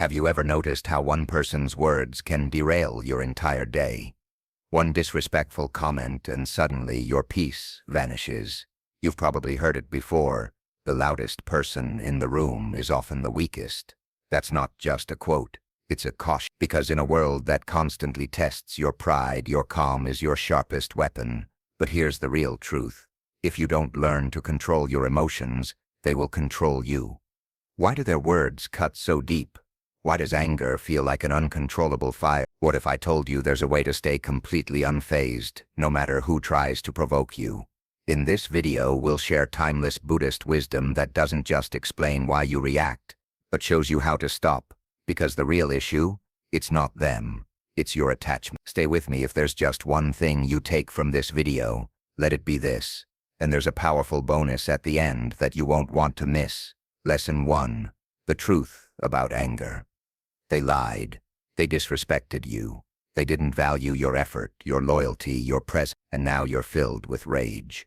Have you ever noticed how one person's words can derail your entire day? One disrespectful comment and suddenly your peace vanishes. You've probably heard it before. The loudest person in the room is often the weakest. That's not just a quote. It's a caution. Because in a world that constantly tests your pride, your calm is your sharpest weapon. But here's the real truth. If you don't learn to control your emotions, they will control you. Why do their words cut so deep? Why does anger feel like an uncontrollable fire? What if I told you there's a way to stay completely unfazed, no matter who tries to provoke you? In this video, we'll share timeless Buddhist wisdom that doesn't just explain why you react, but shows you how to stop. Because the real issue, it's not them. It's your attachment. Stay with me. If there's just one thing you take from this video, let it be this. And there's a powerful bonus at the end that you won't want to miss. Lesson 1. The truth about anger. They lied. They disrespected you. They didn't value your effort, your loyalty, your presence, and now you're filled with rage.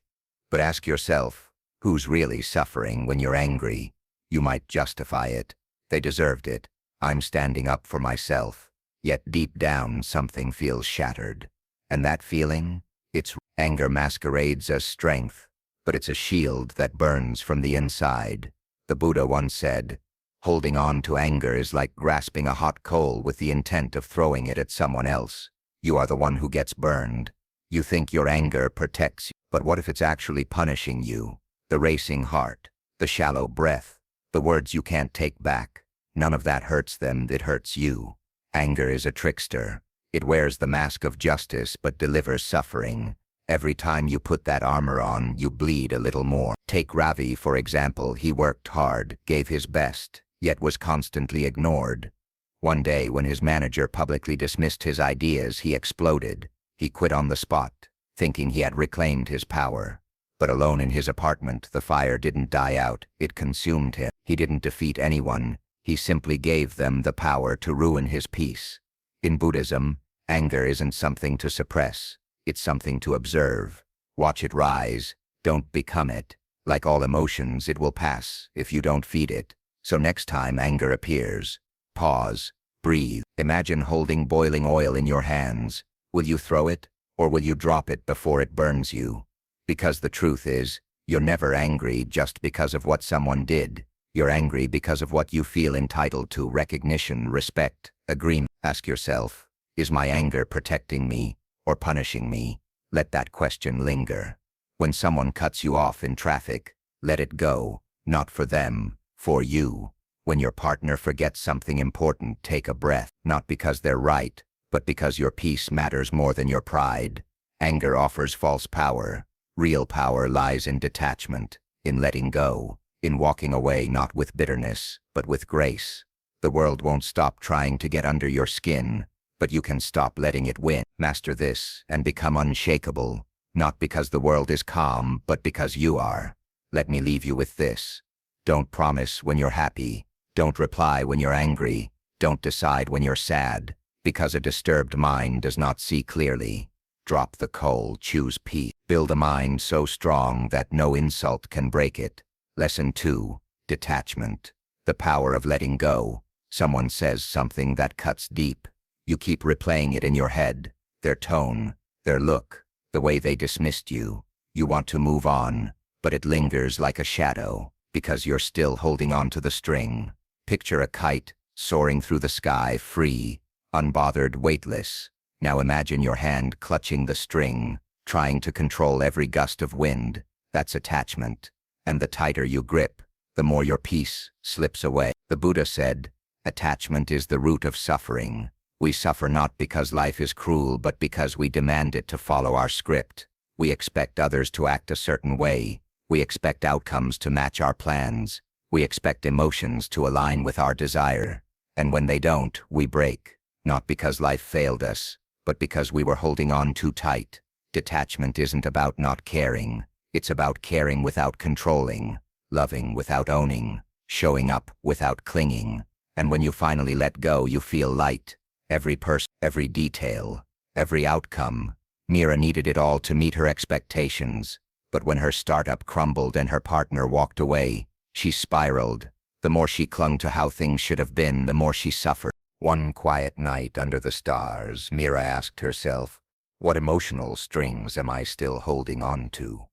But ask yourself, who's really suffering when you're angry? You might justify it. They deserved it. I'm standing up for myself. Yet deep down something feels shattered. And that feeling? It's anger masquerades as strength, but it's a shield that burns from the inside. The Buddha once said, holding on to anger is like grasping a hot coal with the intent of throwing it at someone else. You are the one who gets burned. You think your anger protects you, but what if it's actually punishing you? The racing heart, the shallow breath, the words you can't take back. None of that hurts them, it hurts you. Anger is a trickster. It wears the mask of justice but delivers suffering. Every time you put that armor on, you bleed a little more. Take Ravi, for example. He worked hard, gave his best, yet was constantly ignored. One day when his manager publicly dismissed his ideas, he exploded. He quit on the spot, thinking he had reclaimed his power. But alone in his apartment, the fire didn't die out, it consumed him. He didn't defeat anyone, he simply gave them the power to ruin his peace. In Buddhism, anger isn't something to suppress, it's something to observe. Watch it rise, don't become it. Like all emotions, it will pass if you don't feed it. So next time anger appears, pause, breathe. Imagine holding boiling oil in your hands. Will you throw it, or will you drop it before it burns you? Because the truth is, you're never angry just because of what someone did. You're angry because of what you feel entitled to: recognition, respect, agreement. Ask yourself, is my anger protecting me or punishing me? Let that question linger. When someone cuts you off in traffic, let it go, not for them, for you. When your partner forgets something important, take a breath, not because they're right, but because your peace matters more than your pride. Anger offers false power. Real power lies in detachment, in letting go, in walking away not with bitterness, but with grace. The world won't stop trying to get under your skin, but you can stop letting it win. Master this and become unshakable, not because the world is calm, but because you are. Let me leave you with this. Don't promise when you're happy. Don't reply when you're angry. Don't decide when you're sad, because a disturbed mind does not see clearly. Drop the coal, choose peace. Build a mind so strong that no insult can break it. Lesson 2. Detachment. The power of letting go. Someone says something that cuts deep. You keep replaying it in your head. Their tone, their look, the way they dismissed you. You want to move on, but it lingers like a shadow, because you're still holding on to the string. Picture a kite, soaring through the sky, free, unbothered, weightless. Now imagine your hand clutching the string, trying to control every gust of wind. That's attachment. And the tighter you grip, the more your peace slips away. The Buddha said, attachment is the root of suffering. We suffer not because life is cruel, but because we demand it to follow our script. We expect others to act a certain way. We expect outcomes to match our plans. We expect emotions to align with our desire. And when they don't, we break. Not because life failed us, but because we were holding on too tight. Detachment isn't about not caring. It's about caring without controlling, loving without owning, showing up without clinging. And when you finally let go, you feel light. Every person, every detail, every outcome. Mira needed it all to meet her expectations. But when her startup crumbled and her partner walked away, she spiraled. The more she clung to how things should have been, the more she suffered. One quiet night under the stars, Mira asked herself, what emotional strings am I still holding on to?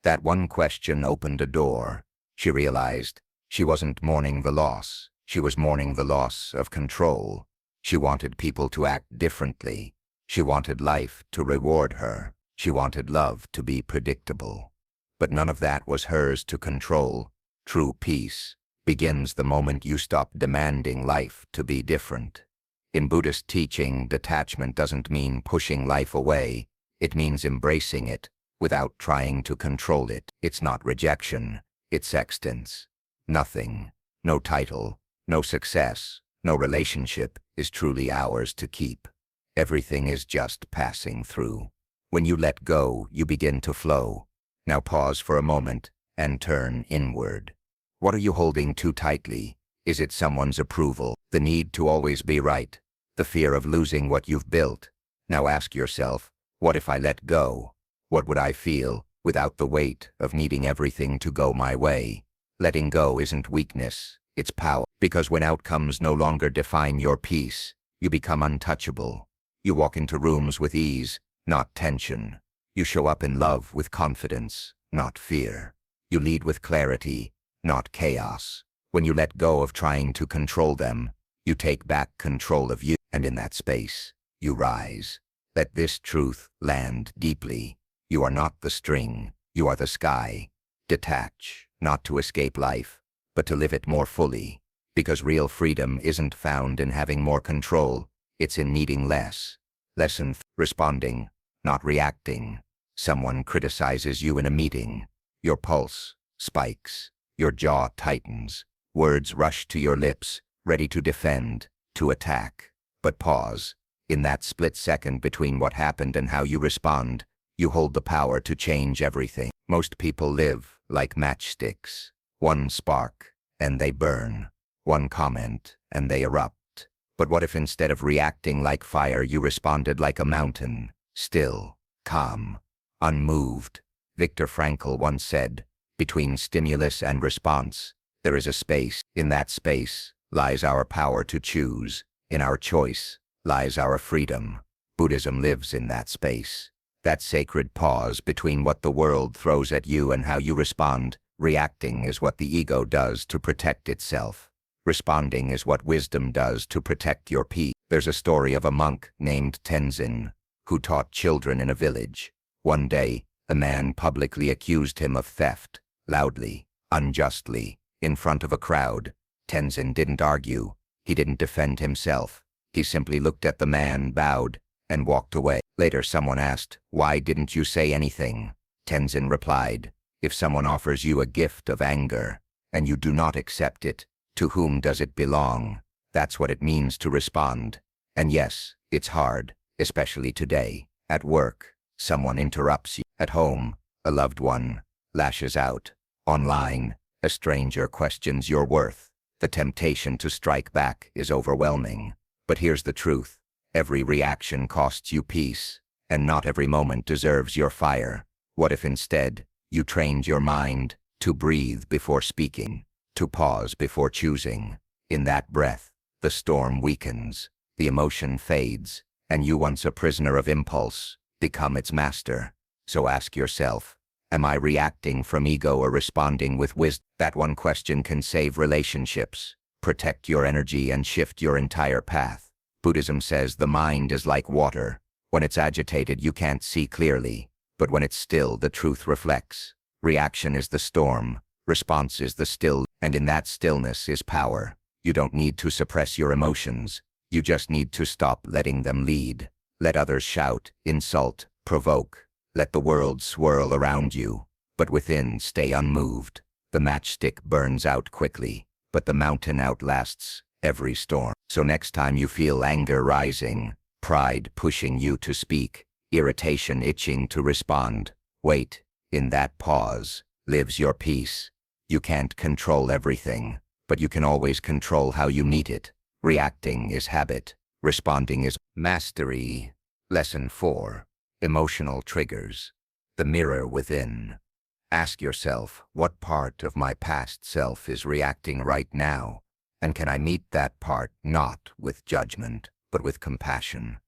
That one question opened a door. She realized she wasn't mourning the loss. She was mourning the loss of control. She wanted people to act differently. She wanted life to reward her. She wanted love to be predictable. But none of that was hers to control. True peace begins the moment you stop demanding life to be different. In Buddhist teaching, detachment doesn't mean pushing life away. It means embracing it without trying to control it. It's not rejection, it's acceptance. Nothing, no title, no success, no relationship is truly ours to keep. Everything is just passing through. When you let go, you begin to flow. Now pause for a moment and turn inward. What are you holding too tightly? Is it someone's approval? The need to always be right? The fear of losing what you've built? Now ask yourself, what if I let go? What would I feel without the weight of needing everything to go my way? Letting go isn't weakness, it's power. Because when outcomes no longer define your peace, you become untouchable. You walk into rooms with ease, not tension. You show up in love with confidence, not fear. You lead with clarity, not chaos. When you let go of trying to control them, you take back control of you, and in that space, you rise. Let this truth land deeply. You are not the string, you are the sky. Detach, not to escape life, but to live it more fully. Because real freedom isn't found in having more control, it's in needing less. Lesson: responding, not reacting. Someone criticizes you in a meeting. Your pulse spikes, your jaw tightens. Words rush to your lips, ready to defend, to attack. But pause. In that split second between what happened and how you respond, you hold the power to change everything. Most people live like matchsticks. One spark, and they burn. One comment, and they erupt. But what if instead of reacting like fire, you responded like a mountain, still, calm, unmoved? Viktor Frankl once said, between stimulus and response, there is a space. In that space lies our power to choose. In our choice lies our freedom. Buddhism lives in that space. That sacred pause between what the world throws at you and how you respond. Reacting is what the ego does to protect itself. Responding is what wisdom does to protect your peace. There's a story of a monk named Tenzin who taught children in a village. One day, a man publicly accused him of theft, loudly, unjustly, in front of a crowd. Tenzin didn't argue. He didn't defend himself. He simply looked at the man, bowed, and walked away. Later someone asked, "Why didn't you say anything?" Tenzin replied, "If someone offers you a gift of anger, and you do not accept it, to whom does it belong?" That's what it means to respond. And yes, it's hard, especially today. At work, someone interrupts you. At home, a loved one lashes out. Online, a stranger questions your worth. The temptation to strike back is overwhelming. But here's the truth. Every reaction costs you peace, and not every moment deserves your fire. What if instead, you trained your mind to breathe before speaking, to pause before choosing? In that breath, the storm weakens, the emotion fades, and you, once a prisoner of impulse, become its master. So ask yourself, am I reacting from ego or responding with wisdom? That one question can save relationships, protect your energy, and shift your entire path. Buddhism says the mind is like water. When it's agitated, you can't see clearly. But when it's still, the truth reflects. Reaction is the storm. Response is the still. And in that stillness is power. You don't need to suppress your emotions. You just need to stop letting them lead. Let others shout, insult, provoke. Let the world swirl around you. But within, stay unmoved. The matchstick burns out quickly, but the mountain outlasts every storm. So next time you feel anger rising, pride pushing you to speak, irritation itching to respond, wait. In that pause lives your peace. You can't control everything, but you can always control how you meet it. Reacting is habit. Responding is mastery. Lesson 4. Emotional triggers. The mirror within. Ask yourself, what part of my past self is reacting right now? And can I meet that part not with judgment, but with compassion?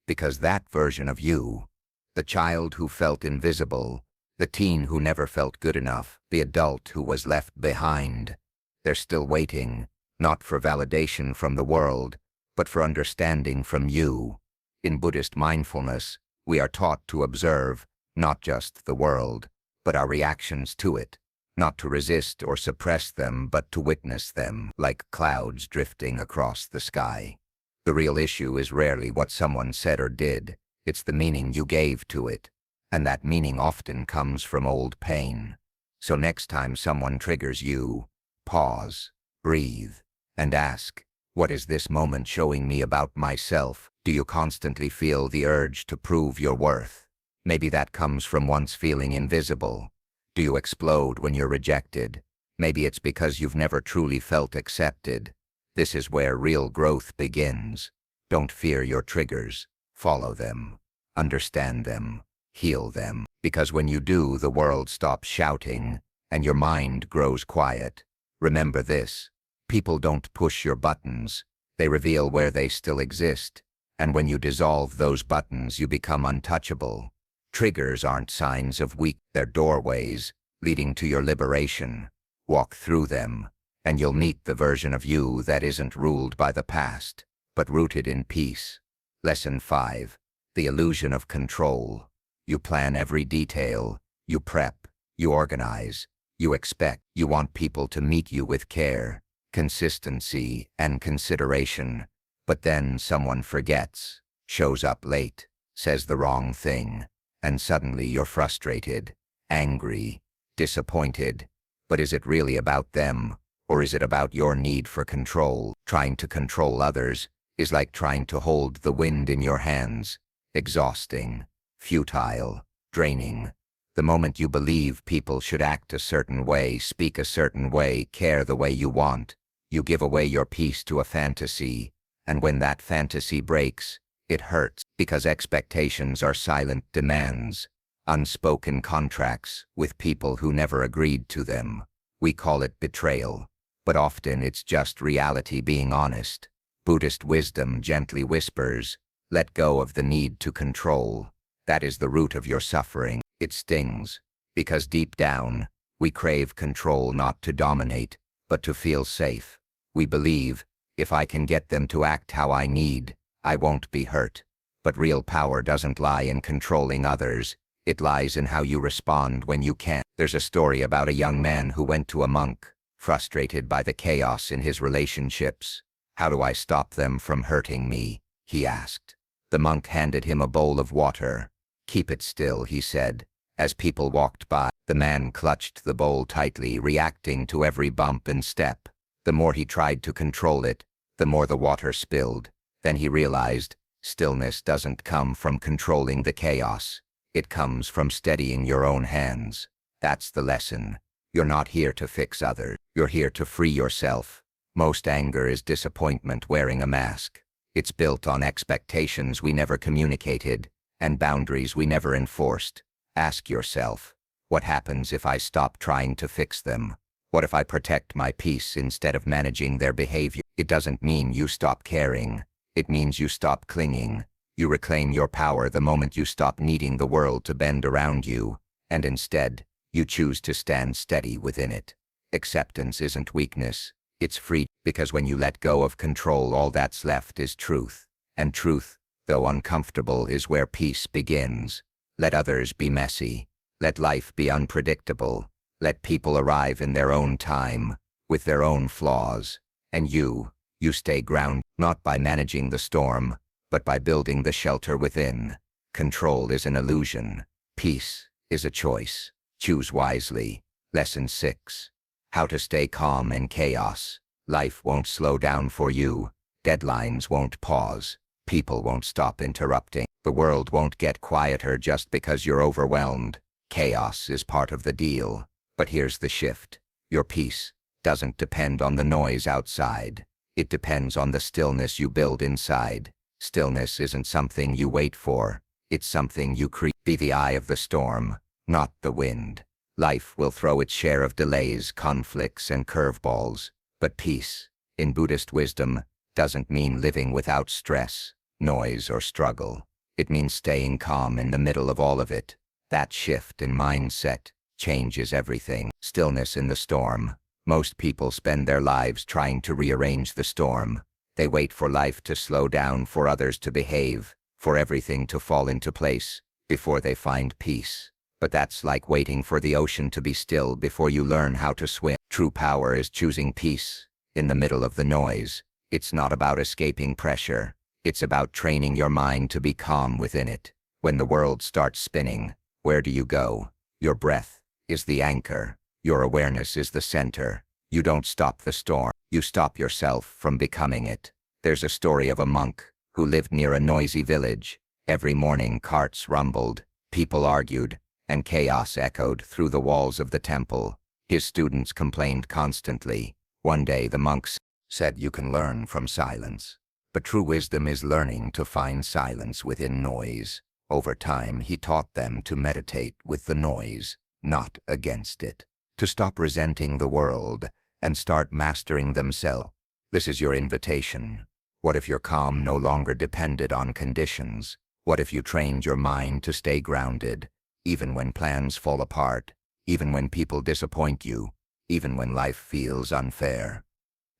Because that version of you, the child who felt invisible, the teen who never felt good enough, the adult who was left behind, they're still waiting, not for validation from the world, but for understanding from you. In Buddhist mindfulness, we are taught to observe, not just the world, but our reactions to it, not to resist or suppress them, but to witness them, like clouds drifting across the sky. The real issue is rarely what someone said or did, it's the meaning you gave to it, and that meaning often comes from old pain. So next time someone triggers you, pause, breathe, and ask, what is this moment showing me about myself? Do you constantly feel the urge to prove your worth? Maybe that comes from once feeling invisible. Do you explode when you're rejected? Maybe it's because you've never truly felt accepted. This is where real growth begins. Don't fear your triggers. Follow them. Understand them. Heal them. Because when you do, the world stops shouting, and your mind grows quiet. Remember this. People don't push your buttons. They reveal where they still exist. And when you dissolve those buttons, you become untouchable. Triggers aren't signs of weakness, they're doorways leading to your liberation. Walk through them, and you'll meet the version of you that isn't ruled by the past, but rooted in peace. Lesson 5. The illusion of control. You plan every detail, you prep, you organize, you expect, you want people to meet you with care, consistency, and consideration. But then someone forgets, shows up late, says the wrong thing. And suddenly you're frustrated, angry, disappointed. But is it really about them, or is it about your need for control? Trying to control others is like trying to hold the wind in your hands. Exhausting, futile, draining. The moment you believe people should act a certain way, speak a certain way, care the way you want, you give away your peace to a fantasy. And when that fantasy breaks, it hurts, because expectations are silent demands, unspoken contracts with people who never agreed to them. We call it betrayal, but often it's just reality being honest. Buddhist wisdom gently whispers, let go of the need to control. That is the root of your suffering. It stings, because deep down, we crave control not to dominate, but to feel safe. We believe, if I can get them to act how I need, I won't be hurt. But real power doesn't lie in controlling others. It lies in how you respond when you can't. There's a story about a young man who went to a monk, frustrated by the chaos in his relationships. How do I stop them from hurting me? He asked. The monk handed him a bowl of water. Keep it still, he said. As people walked by, the man clutched the bowl tightly, reacting to every bump and step. The more he tried to control it, the more the water spilled. Then he realized, stillness doesn't come from controlling the chaos. It comes from steadying your own hands. That's the lesson. You're not here to fix others. You're here to free yourself. Most anger is disappointment wearing a mask. It's built on expectations we never communicated, and boundaries we never enforced. Ask yourself, what happens if I stop trying to fix them? What if I protect my peace instead of managing their behavior? It doesn't mean you stop caring. It means you stop clinging. You reclaim your power the moment you stop needing the world to bend around you, and instead, you choose to stand steady within it. Acceptance isn't weakness, it's freedom, because when you let go of control, all that's left is truth. And truth, though uncomfortable, is where peace begins. Let others be messy. Let life be unpredictable. Let people arrive in their own time, with their own flaws. And you stay grounded, not by managing the storm, but by building the shelter within. Control is an illusion. Peace is a choice. Choose wisely. Lesson 6. How to stay calm in chaos. Life won't slow down for you. Deadlines won't pause. People won't stop interrupting. The world won't get quieter just because you're overwhelmed. Chaos is part of the deal. But here's the shift. Your peace doesn't depend on the noise outside. It depends on the stillness you build inside. Stillness isn't something you wait for. It's something you create. Be the eye of the storm, not the wind. Life will throw its share of delays, conflicts, and curveballs. But peace, in Buddhist wisdom, doesn't mean living without stress, noise, or struggle. It means staying calm in the middle of all of it. That shift in mindset changes everything. Stillness in the storm. Most people spend their lives trying to rearrange the storm. They wait for life to slow down, for others to behave, for everything to fall into place, before they find peace. But that's like waiting for the ocean to be still before you learn how to swim. True power is choosing peace in the middle of the noise. It's not about escaping pressure. It's about training your mind to be calm within it. When the world starts spinning, where do you go? Your breath is the anchor. Your awareness is the center. You don't stop the storm. You stop yourself from becoming it. There's a story of a monk who lived near a noisy village. Every morning carts rumbled, people argued, and chaos echoed through the walls of the temple. His students complained constantly. One day the monks said, "You can learn from silence. But true wisdom is learning to find silence within noise." Over time, he taught them to meditate with the noise, not against it. To stop resenting the world and start mastering themselves. This is your invitation. What if your calm no longer depended on conditions? What if you trained your mind to stay grounded, even when plans fall apart, even when people disappoint you, even when life feels unfair?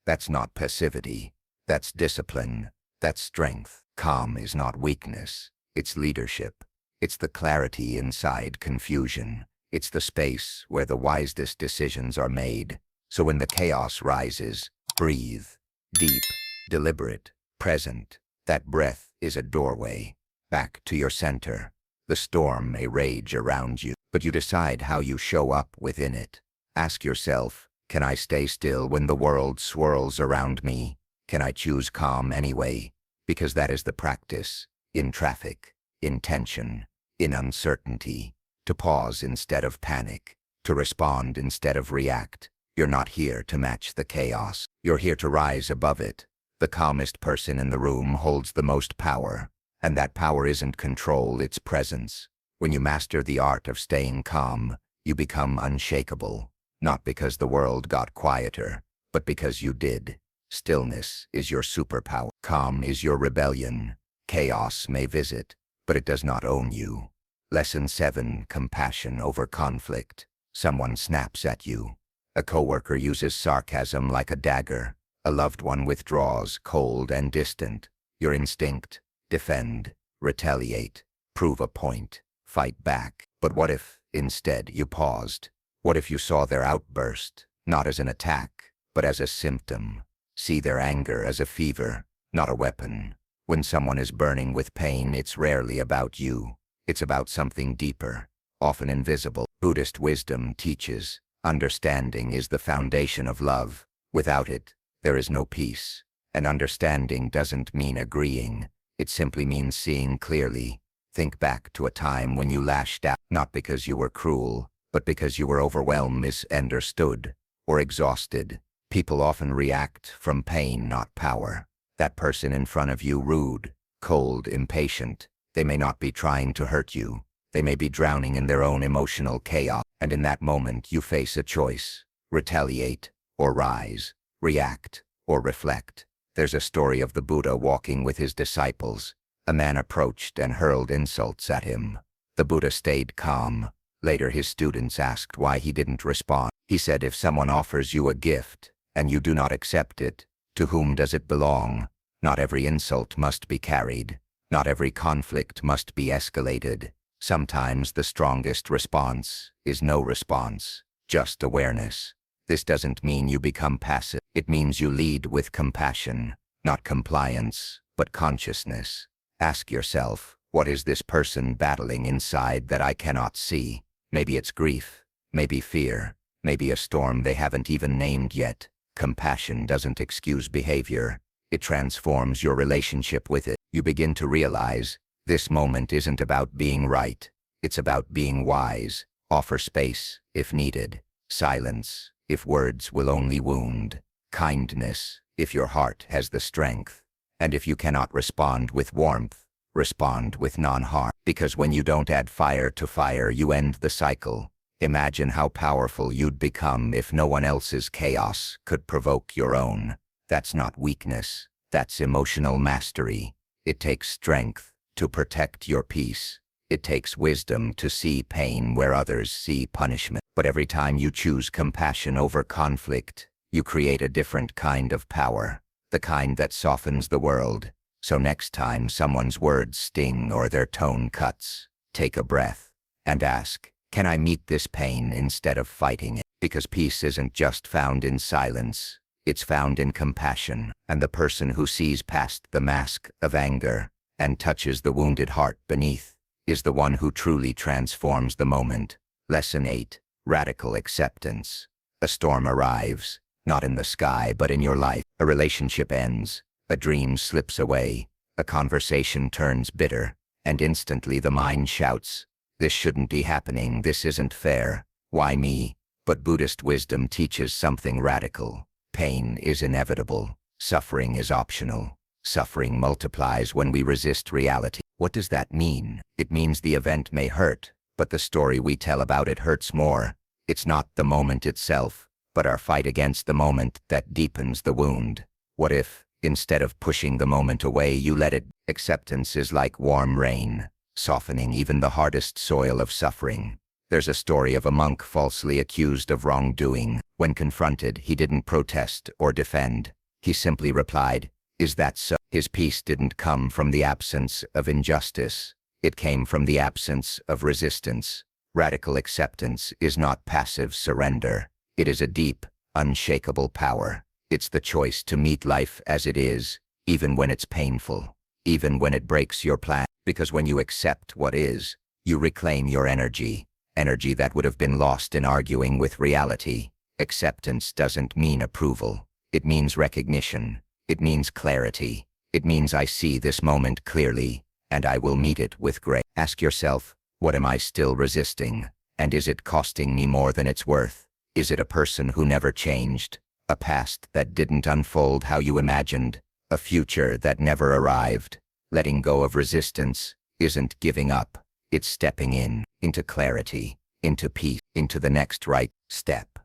That's not passivity. That's discipline. That's strength. Calm is not weakness. It's leadership. It's the clarity inside confusion. It's the space where the wisest decisions are made. So when the chaos rises, breathe. Deep, deliberate, present. That breath is a doorway back to your center. The storm may rage around you, but you decide how you show up within it. Ask yourself, can I stay still when the world swirls around me? Can I choose calm anyway? Because that is the practice. In traffic, in tension, in uncertainty. To pause instead of panic. To respond instead of react. You're not here to match the chaos. You're here to rise above it. The calmest person in the room holds the most power. And that power isn't control, it's presence. When you master the art of staying calm, you become unshakable. Not because the world got quieter, but because you did. Stillness is your superpower. Calm is your rebellion. Chaos may visit, but it does not own you. Lesson 7. Compassion over conflict. Someone snaps at you. A coworker uses sarcasm like a dagger. A loved one withdraws, cold and distant. Your instinct: defend, retaliate, prove a point, fight back. But what if, instead, you paused? What if you saw their outburst, not as an attack, but as a symptom? See their anger as a fever, not a weapon. When someone is burning with pain, it's rarely about you. It's about something deeper, often invisible. Buddhist wisdom teaches, understanding is the foundation of love. Without it, there is no peace. And understanding doesn't mean agreeing. It simply means seeing clearly. Think back to a time when you lashed out, not because you were cruel, but because you were overwhelmed, misunderstood, or exhausted. People often react from pain, not power. That person in front of you, rude, cold, impatient, they may not be trying to hurt you. They may be drowning in their own emotional chaos. And in that moment, you face a choice: retaliate or rise, react or reflect. There's a story of the Buddha walking with his disciples. A man approached and hurled insults at him. The Buddha stayed calm. Later, his students asked why he didn't respond. He said, if someone offers you a gift and you do not accept it, to whom does it belong? Not every insult must be carried. Not every conflict must be escalated. Sometimes the strongest response is no response, just awareness. This doesn't mean you become passive. It means you lead with compassion, not compliance, but consciousness. Ask yourself, what is this person battling inside that I cannot see? Maybe it's grief, maybe fear, maybe a storm they haven't even named yet. Compassion doesn't excuse behavior. It transforms your relationship with it. You begin to realize, this moment isn't about being right. It's about being wise. Offer space, if needed. Silence, if words will only wound. Kindness, if your heart has the strength. And if you cannot respond with warmth, respond with non-harm. Because when you don't add fire to fire, you end the cycle. Imagine how powerful you'd become if no one else's chaos could provoke your own. That's not weakness. That's emotional mastery. It takes strength to protect your peace. It takes wisdom to see pain where others see punishment. But every time you choose compassion over conflict, you create a different kind of power, the kind that softens the world. So next time someone's words sting or their tone cuts, take a breath and ask, can I meet this pain instead of fighting it? Because peace isn't just found in silence, it's found in compassion. And the person who sees past the mask of anger and touches the wounded heart beneath is the one who truly transforms the moment. Lesson 8. Radical acceptance. A storm arrives, not in the sky but in your life. A relationship ends, a dream slips away, a conversation turns bitter, and instantly the mind shouts, this shouldn't be happening, this isn't fair, why me? But Buddhist wisdom teaches something radical. Pain is inevitable, suffering is optional. Suffering multiplies when we resist reality. What does that mean? It means the event may hurt, but the story we tell about it hurts more. It's not the moment itself, but our fight against the moment that deepens the wound. What if, instead of pushing the moment away, you let it? Acceptance is like warm rain, softening even the hardest soil of suffering. There's a story of a monk falsely accused of wrongdoing. When confronted, he didn't protest or defend. He simply replied, is that so? His peace didn't come from the absence of injustice. It came from the absence of resistance. Radical acceptance is not passive surrender. It is a deep, unshakable power. It's the choice to meet life as it is, even when it's painful, even when it breaks your plan. Because when you accept what is, you reclaim your energy that would have been lost in arguing with reality. Acceptance doesn't mean approval. It means recognition. It means clarity. It means I see this moment clearly, and I will meet it with grace. Ask yourself, what am I still resisting? And is it costing me more than it's worth? Is it a person who never changed? A past that didn't unfold how you imagined? A future that never arrived? Letting go of resistance isn't giving up. It's stepping into clarity, into peace, into the next right step.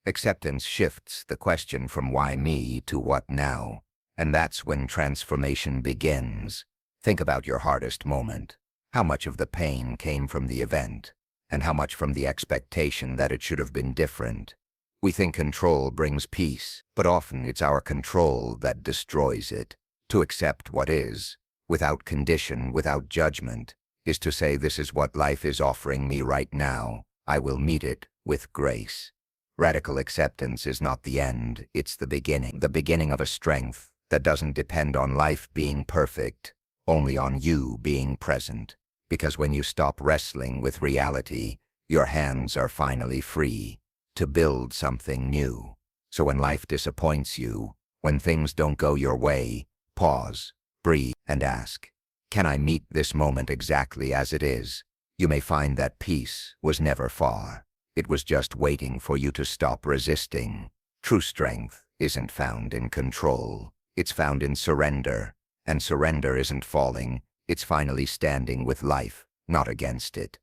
Acceptance shifts the question from why me to what now. And that's when transformation begins. Think about your hardest moment. How much of the pain came from the event, and how much from the expectation that it should have been different? We think control brings peace, but often it's our control that destroys it. To accept what is, without condition, without judgment, is to say this is what life is offering me right now. I will meet it with grace. Radical acceptance is not the end, it's the beginning of a strength that doesn't depend on life being perfect, only on you being present. Because when you stop wrestling with reality, your hands are finally free to build something new. So when life disappoints you, when things don't go your way, pause, breathe, and ask, can I meet this moment exactly as it is? You may find that peace was never far. It was just waiting for you to stop resisting. True strength isn't found in control. It's found in surrender. And surrender isn't falling. It's finally standing with life, not against it.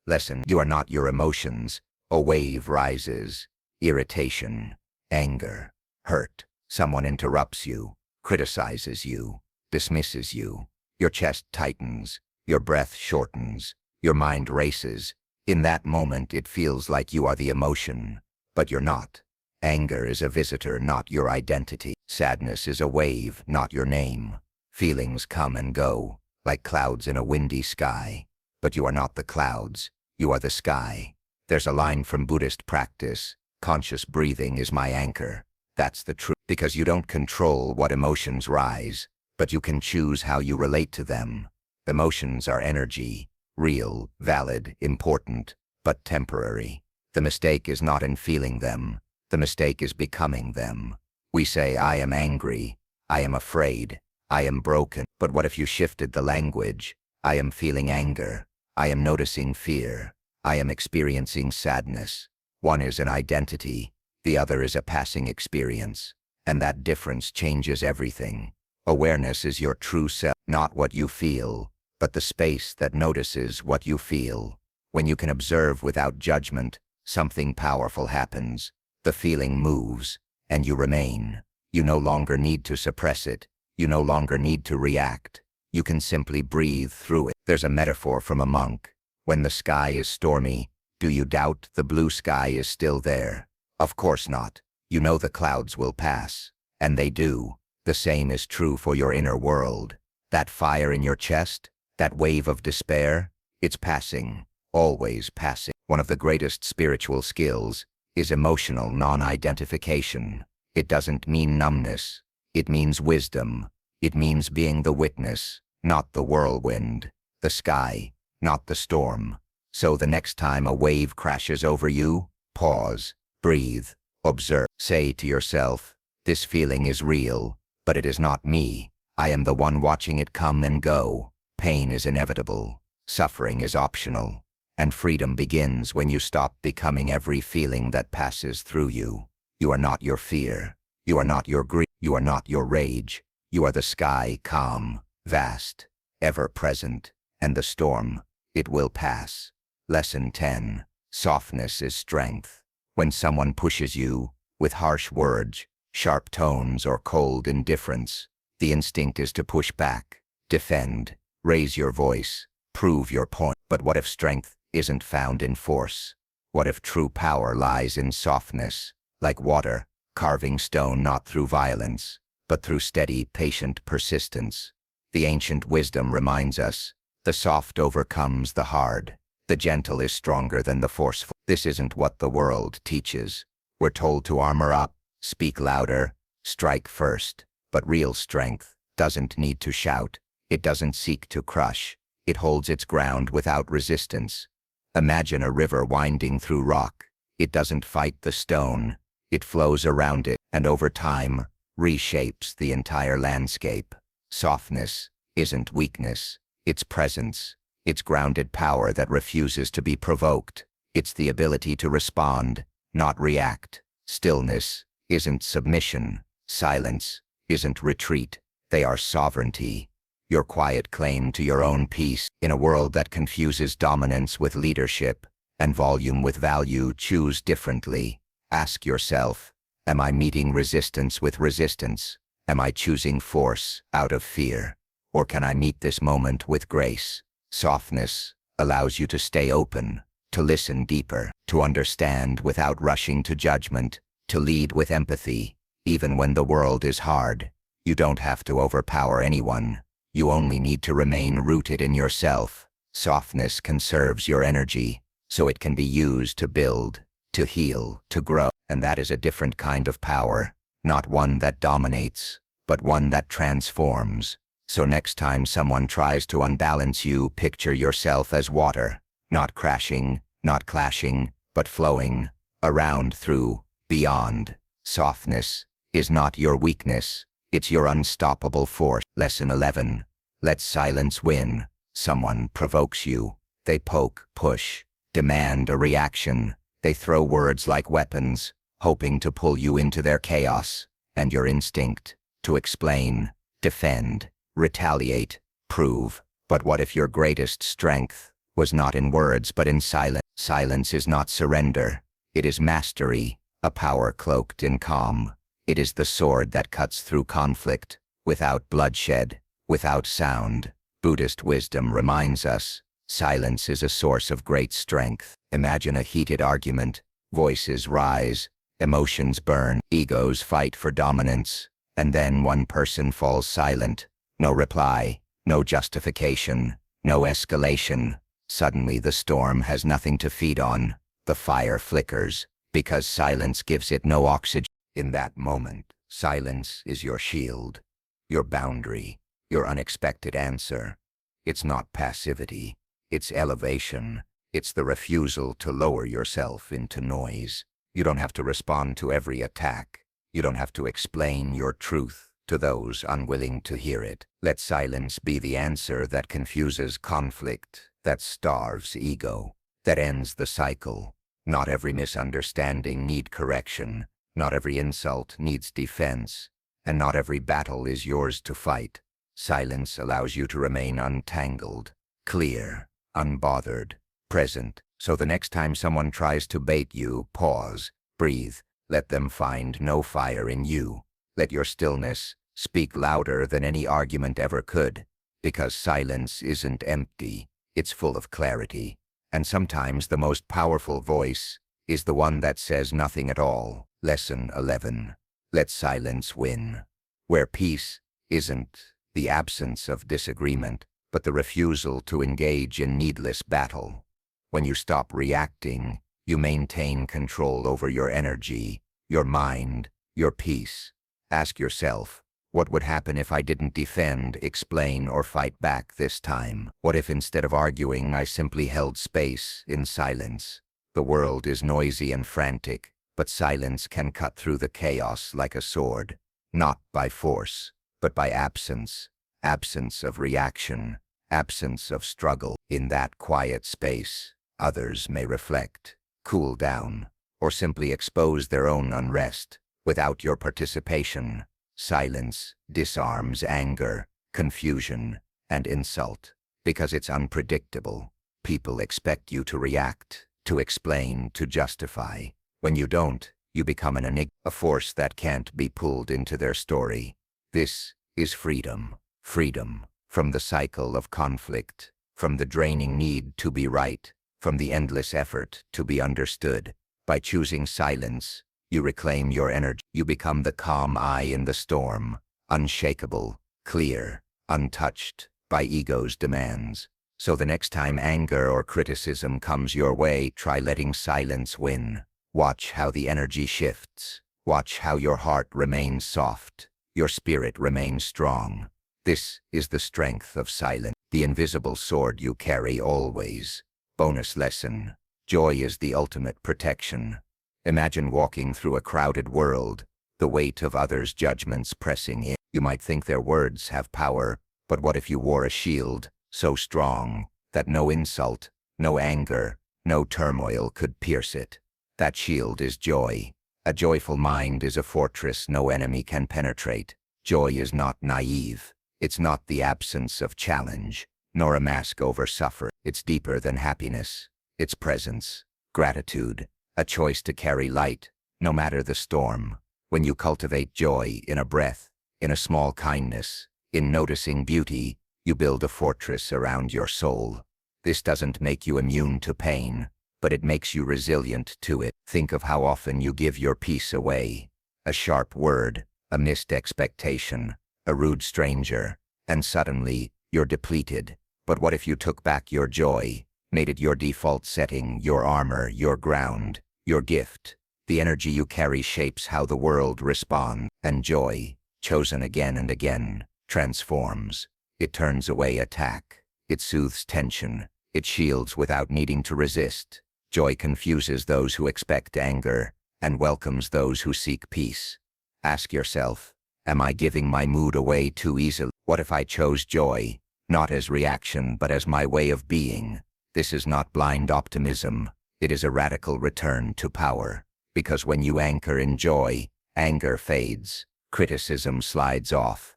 Lesson: you are not your emotions. A wave rises. Irritation, anger, hurt. Someone interrupts you, criticizes you, dismisses you. Your chest tightens, your breath shortens, your mind races. In that moment it feels like you are the emotion, but you're not. Anger is a visitor, not your identity. Sadness is a wave, not your name. Feelings come and go, like clouds in a windy sky. But you are not the clouds, you are the sky. There's a line from Buddhist practice, conscious breathing is my anchor. That's the truth, because you don't control what emotions rise, but you can choose how you relate to them. Emotions are energy, real, valid, important, but temporary. The mistake is not in feeling them. The mistake is becoming them. We say, I am angry, I am afraid, I am broken. But what if you shifted the language? I am feeling anger, I am noticing fear, I am experiencing sadness. One is an identity, the other is a passing experience. And that difference changes everything. Awareness is your true self, not what you feel, but the space that notices what you feel. When you can observe without judgment, something powerful happens. The feeling moves, and you remain. You no longer need to suppress it. You no longer need to react. You can simply breathe through it. There's a metaphor from a monk. When the sky is stormy, do you doubt the blue sky is still there? Of course not. You know the clouds will pass. And they do. The same is true for your inner world. That fire in your chest, that wave of despair, it's passing, always passing. One of the greatest spiritual skills is emotional non-identification. It doesn't mean numbness. It means wisdom. It means being the witness, not the whirlwind, the sky, not the storm. So the next time a wave crashes over you, pause, breathe, observe. Say to yourself, this feeling is real, but it is not me. I am the one watching it come and go. Pain is inevitable. Suffering is optional. And freedom begins when you stop becoming every feeling that passes through you. You are not your fear. You are not your grief. You are not your rage. You are the sky, calm, vast, ever-present, and the storm. It will pass. Lesson 10. Softness is strength. When someone pushes you, with harsh words, sharp tones, or cold indifference, the instinct is to push back, defend, raise your voice, prove your point. But what if strength isn't found in force? What if true power lies in softness, like water, carving stone not through violence, but through steady, patient persistence? The ancient wisdom reminds us, the soft overcomes the hard. The gentle is stronger than the forceful. This isn't what the world teaches. We're told to armor up, speak louder, strike first. But real strength doesn't need to shout. It doesn't seek to crush. It holds its ground without resistance. Imagine a river winding through rock. It doesn't fight the stone. It flows around it, and over time, reshapes the entire landscape. Softness isn't weakness. It's presence. It's grounded power that refuses to be provoked. It's the ability to respond, not react. Stillness isn't submission. Silence isn't retreat. They are sovereignty. Your quiet claim to your own peace. In a world that confuses dominance with leadership and volume with value, choose differently. Ask yourself, am I meeting resistance with resistance? Am I choosing force out of fear? Or can I meet this moment with grace? Softness allows you to stay open, to listen deeper, to understand without rushing to judgment, to lead with empathy. Even when the world is hard, you don't have to overpower anyone. You only need to remain rooted in yourself. Softness conserves your energy, so it can be used to build, to heal, to grow. And that is a different kind of power, not one that dominates, but one that transforms. So next time someone tries to unbalance you, picture yourself as water, not crashing, not clashing, but flowing, around, through, beyond. Softness is not your weakness, it's your unstoppable force. Lesson 11. Let silence win. Someone provokes you. They poke, push, demand a reaction. They throw words like weapons, hoping to pull you into their chaos. And your instinct to explain, defend, retaliate, prove. But what if your greatest strength was not in words but in silence? Silence is not surrender. It is mastery, a power cloaked in calm. It is the sword that cuts through conflict, without bloodshed, without sound. Buddhist wisdom reminds us, silence is a source of great strength. Imagine a heated argument. Voices rise, emotions burn, egos fight for dominance, and then one person falls silent. No reply, no justification, no escalation. Suddenly the storm has nothing to feed on. The fire flickers, because silence gives it no oxygen. In that moment, silence is your shield, your boundary, your unexpected answer. It's not passivity, it's elevation. It's the refusal to lower yourself into noise. You don't have to respond to every attack. You don't have to explain your truth to those unwilling to hear it. Let silence be the answer that confuses conflict, that starves ego, that ends the cycle. Not every misunderstanding needs correction. Not every insult needs defense. And not every battle is yours to fight. Silence allows you to remain untangled, clear, unbothered, present. So the next time someone tries to bait you, pause, breathe, let them find no fire in you. Let your stillness speak louder than any argument ever could, because silence isn't empty, it's full of clarity. And sometimes the most powerful voice is the one that says nothing at all. Lesson 11. Let silence win. Where peace isn't the absence of disagreement, but the refusal to engage in needless battle. When you stop reacting, you maintain control over your energy, your mind, your peace. Ask yourself, what would happen if I didn't defend, explain, or fight back this time? What if instead of arguing I simply held space in silence? The world is noisy and frantic, but silence can cut through the chaos like a sword, not by force, but by absence. Absence of reaction, absence of struggle. In that quiet space, others may reflect, cool down, or simply expose their own unrest. Without your participation, silence disarms anger, confusion, and insult. Because it's unpredictable, people expect you to react, to explain, to justify. When you don't, you become an enigma, a force that can't be pulled into their story. This is freedom. Freedom from the cycle of conflict, from the draining need to be right, from the endless effort to be understood. By choosing silence, you reclaim your energy. You become the calm eye in the storm, unshakable, clear, untouched by ego's demands. So the next time anger or criticism comes your way, try letting silence win. Watch how the energy shifts. Watch how your heart remains soft, your spirit remains strong. This is the strength of silence, the invisible sword you carry always. Bonus lesson. Joy is the ultimate protection. Imagine walking through a crowded world, the weight of others' judgments pressing in. You might think their words have power, but what if you wore a shield so strong that no insult, no anger, no turmoil could pierce it? That shield is joy. A joyful mind is a fortress no enemy can penetrate. Joy is not naive. It's not the absence of challenge, nor a mask over suffering. It's deeper than happiness. It's presence, gratitude, a choice to carry light, no matter the storm. When you cultivate joy in a breath, in a small kindness, in noticing beauty, you build a fortress around your soul. This doesn't make you immune to pain, but it makes you resilient to it. Think of how often you give your peace away. A sharp word, a missed expectation, a rude stranger, and suddenly, you're depleted. But what if you took back your joy, made it your default setting, your armor, your ground, your gift? The energy you carry shapes how the world responds, and joy, chosen again and again, transforms. It turns away attack. It soothes tension. It shields without needing to resist. Joy confuses those who expect anger, and welcomes those who seek peace. Ask yourself, am I giving my mood away too easily? What if I chose joy, not as reaction but as my way of being? This is not blind optimism. It is a radical return to power. Because when you anchor in joy, anger fades, criticism slides off,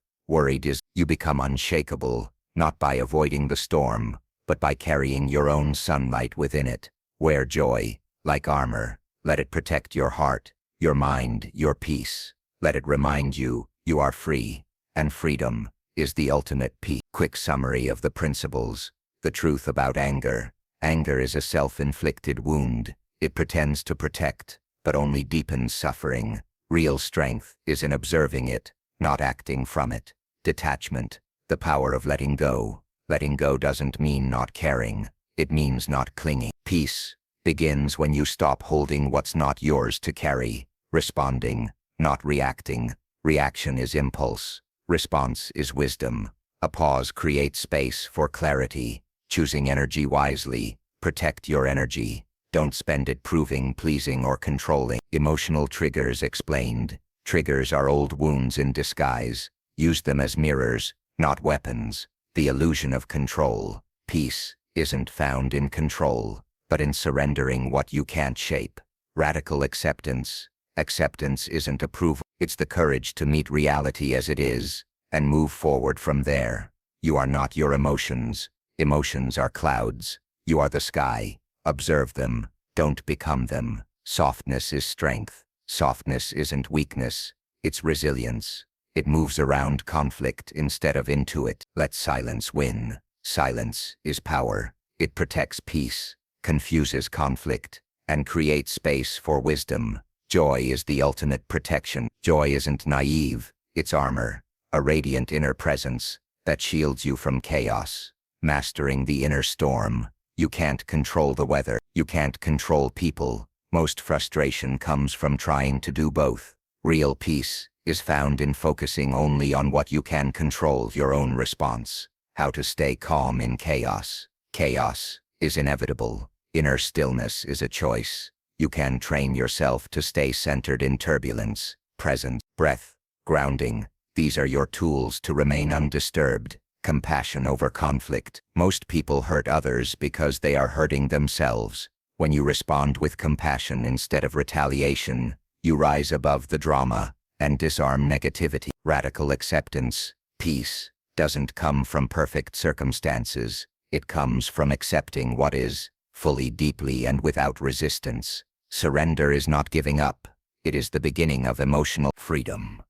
you become unshakable, not by avoiding the storm, but by carrying your own sunlight within it. Wear joy, like armor. Let it protect your heart, your mind, your peace. Let it remind you, you are free, and freedom is the ultimate peace. Quick summary of the principles. The truth about anger. Anger is a self-inflicted wound. It pretends to protect, but only deepens suffering. Real strength is in observing it, not acting from it. Detachment. The power of letting go. Letting go doesn't mean not caring. It means not clinging. Peace begins when you stop holding what's not yours to carry. Responding, not reacting. Reaction is impulse. Response is wisdom. A pause creates space for clarity. Choosing energy wisely. Protect your energy. Don't spend it proving, pleasing, or controlling. Emotional triggers explained. Triggers are old wounds in disguise. Use them as mirrors, not weapons. The illusion of control. Peace isn't found in control, but in surrendering what you can't shape. Radical acceptance. Acceptance isn't approval. It's the courage to meet reality as it is, and move forward from there. You are not your emotions. Emotions are clouds. You are the sky, Observe them, don't become them. Softness is strength. Softness isn't weakness, it's resilience. It moves around conflict instead of into it. Let silence win. Silence is power. It protects peace, confuses conflict, and creates space for wisdom. Joy is the ultimate protection. Joy isn't naive, it's armor, a radiant inner presence that shields you from chaos. Mastering the inner storm. You can't control the weather. You can't control people. Most frustration comes from trying to do both. Real peace is found in focusing only on what you can control, your own response. How to stay calm in chaos. Chaos is inevitable. Inner stillness is a choice. You can train yourself to stay centered in turbulence. Present, breath, grounding. These are your tools to remain undisturbed. Compassion over conflict. Most people hurt others because they are hurting themselves. When you respond with compassion instead of retaliation, you rise above the drama and disarm negativity. Radical acceptance. Peace doesn't come from perfect circumstances. It comes from accepting what is, fully, deeply, and without resistance. Surrender is not giving up. It is the beginning of emotional freedom.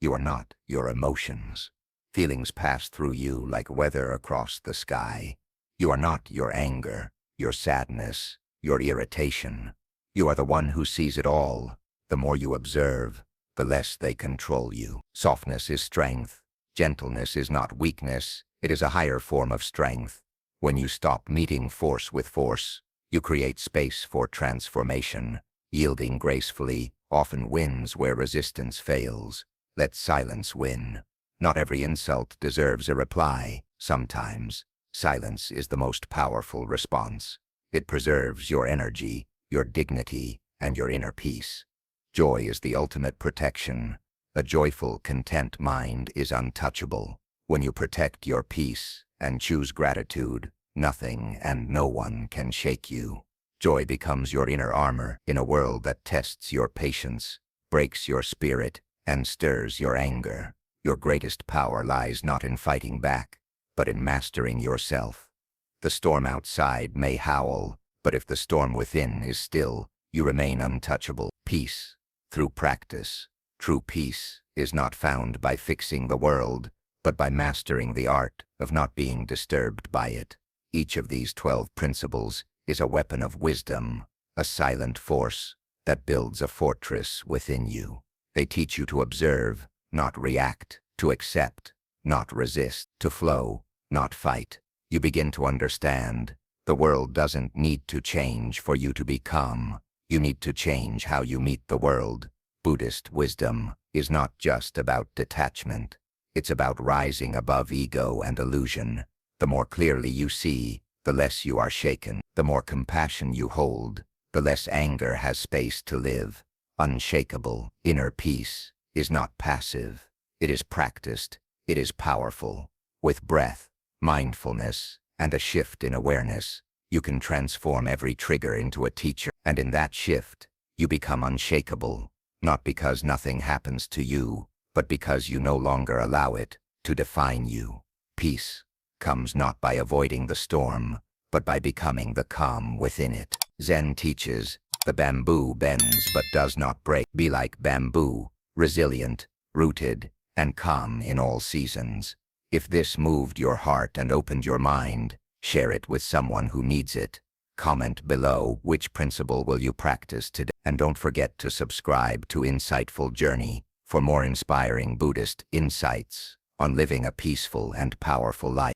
You are not your emotions. Feelings pass through you like weather across the sky. You are not your anger, your sadness, your irritation. You are the one who sees it all. The more you observe, the less they control you. Softness is strength. Gentleness is not weakness. It is a higher form of strength. When you stop meeting force with force, you create space for transformation. Yielding gracefully often wins where resistance fails. Let silence win. Not every insult deserves a reply. Sometimes, silence is the most powerful response. It preserves your energy, your dignity, and your inner peace. Joy is the ultimate protection. A joyful, content mind is untouchable. When you protect your peace and choose gratitude, nothing and no one can shake you. Joy becomes your inner armor in a world that tests your patience, breaks your spirit, and stirs your anger. Your greatest power lies not in fighting back, but in mastering yourself. The storm outside may howl, but if the storm within is still, you remain untouchable. Peace, through practice. True peace is not found by fixing the world, but by mastering the art of not being disturbed by it. Each of these 12 principles is a weapon of wisdom, a silent force that builds a fortress within you. They teach you to observe, not react, to accept, not resist, to flow, not fight. You begin to understand. The world doesn't need to change for you to be calm. You need to change how you meet the world. Buddhist wisdom is not just about detachment. It's about rising above ego and illusion. The more clearly you see, the less you are shaken. The more compassion you hold, the less anger has space to live. Unshakable, inner peace is not passive. It is practiced. It is powerful. With breath, mindfulness, and a shift in awareness, you can transform every trigger into a teacher. And in that shift, you become unshakable, not because nothing happens to you, but because you no longer allow it to define you. Peace comes not by avoiding the storm, but by becoming the calm within it. Zen teaches, the bamboo bends but does not break. Be like bamboo, resilient, rooted, and calm in all seasons. If this moved your heart and opened your mind, share it with someone who needs it. Comment below which principle will you practice today. And don't forget to subscribe to Insightful Journey for more inspiring Buddhist insights on living a peaceful and powerful life.